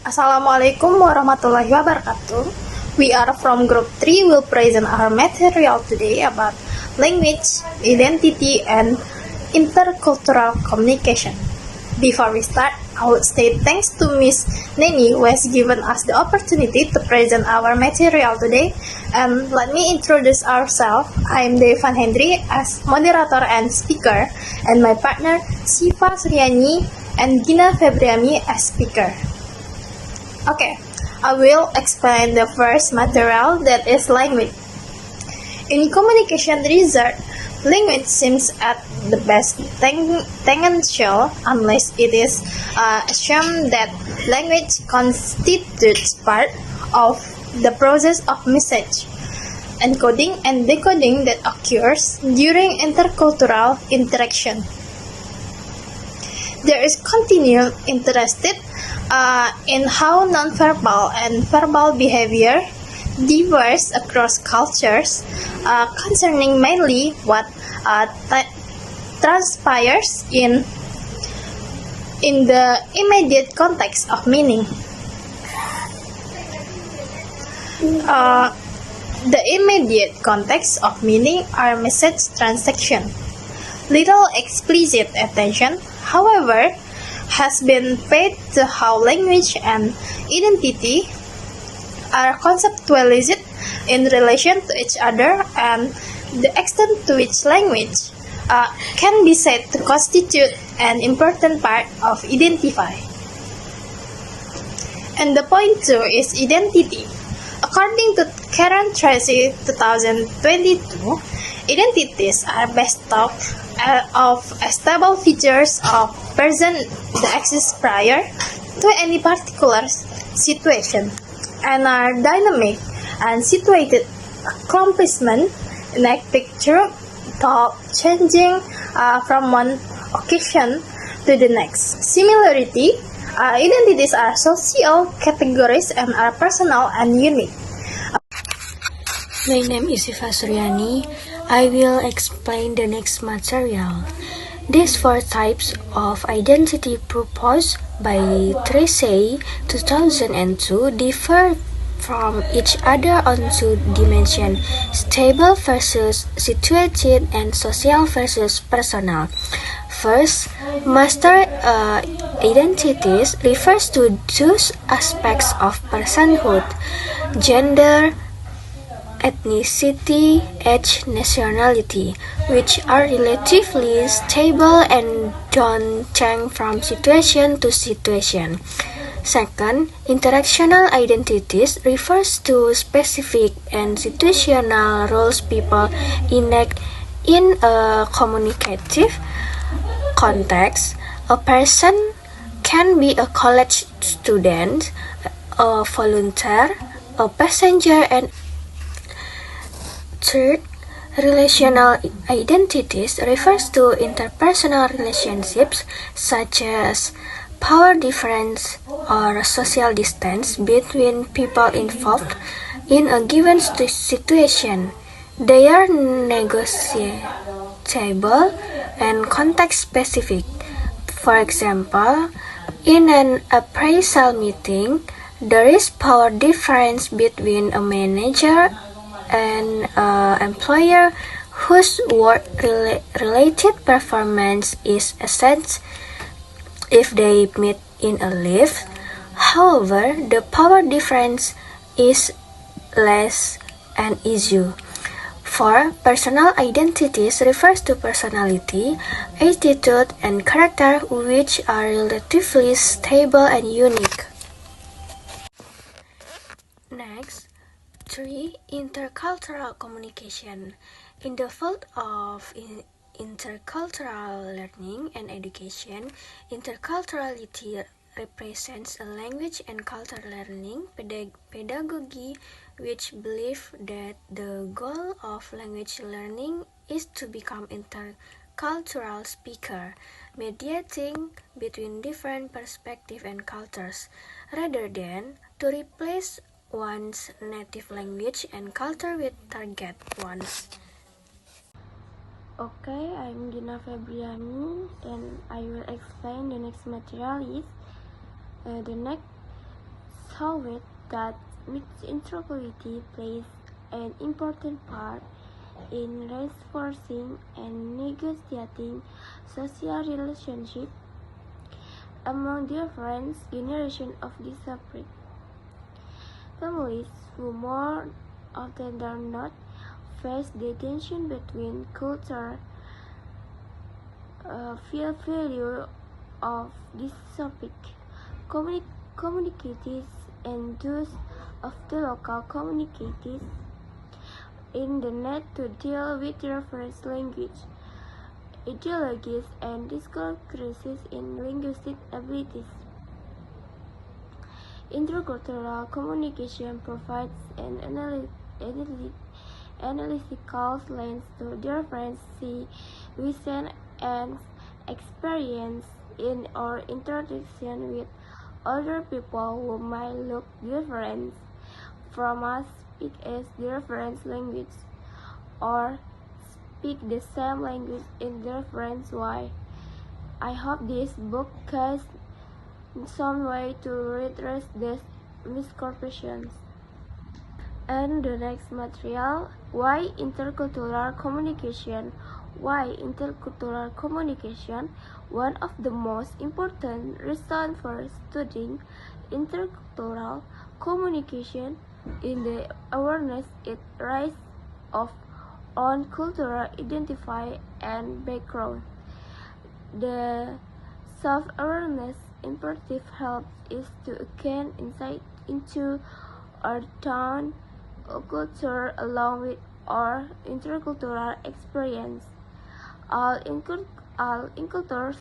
Assalamualaikum warahmatullahi wabarakatuh. We are from group 3 will present our material today about language, identity, and intercultural communication. Before we start, I would say thanks to Miss Neni who has given us the opportunity to present our material today. And let me introduce ourselves. I am Devan Hendry as moderator and speaker, and my partner Siva Suryani and Gina Febriami as speaker. Okay, I will explain the first material, that is language. In communication research, language seems at the best tangential unless it is assumed that language constitutes part of the process of message encoding and decoding that occurs during intercultural interaction. There is continued interest in how nonverbal and verbal behavior differs across cultures, concerning mainly what transpires in the immediate context of meaning. The immediate context of meaning are message transaction. Little explicit attention, however, has been paid to how language and identity are conceptualized in relation to each other and the extent to which language can be said to constitute an important part of identify. And the point 2 is identity. According to Karen Tracy 2022, identities are based of stable features of person that exist prior to any particular situation and are dynamic and situated accomplishment in a picture changing from one occasion to the next. Similarity, identities are social categories and are personal and unique. My name is Siva Suryani. I will explain the next material. These 4 types of identity proposed by Tracy 2002 differ from each other on 2 dimensions: stable versus situated and social versus personal. First, master identities refers to those aspects of personhood: gender, ethnicity, age, nationality, which are relatively stable and don't change from situation to situation. Second, interactional identities refers to specific and situational roles people enact in a communicative context. A person can be a college student, a volunteer, a passenger, and third, relational identities refers to interpersonal relationships such as power difference or social distance between people involved in a given situation. They are negotiable and context-specific. For example, in an appraisal meeting, there is power difference between a manager and employer whose work-related performance is assessed if they meet in a lift. However, the power difference is less an issue. 4. Personal identities refers to personality, attitude, and character which are relatively stable and unique. Next, 3. Intercultural communication. In the field of intercultural learning and education, interculturality represents a language and culture learning pedagogy which believe that the goal of language learning is to become intercultural speaker, mediating between different perspectives and cultures, rather than to replace one's native language and culture with target ones. Okay, I'm Gina Febriami and I will explain the next material is the next thought that interculturality plays an important part in reinforcing and negotiating social relationships among different generations of disparate families who more often than not face the tension between culture, feel value of this topic, communities and those of the local communities in the need to deal with reference language, ideologies, and discrepancies in linguistic abilities. Intercultural communication provides an analytical lens to different vision and experience in our interaction with other people who might look different from us, speak as different language, or speak the same language in different way. I hope this book has some way to redress these misconceptions. And the next material, why intercultural communication? Why intercultural communication? One of the most important reasons for studying intercultural communication in the awareness it rise of own cultural identity and background. The self-awareness imperative helps is to gain insight into our own culture along with our intercultural experience. All incultures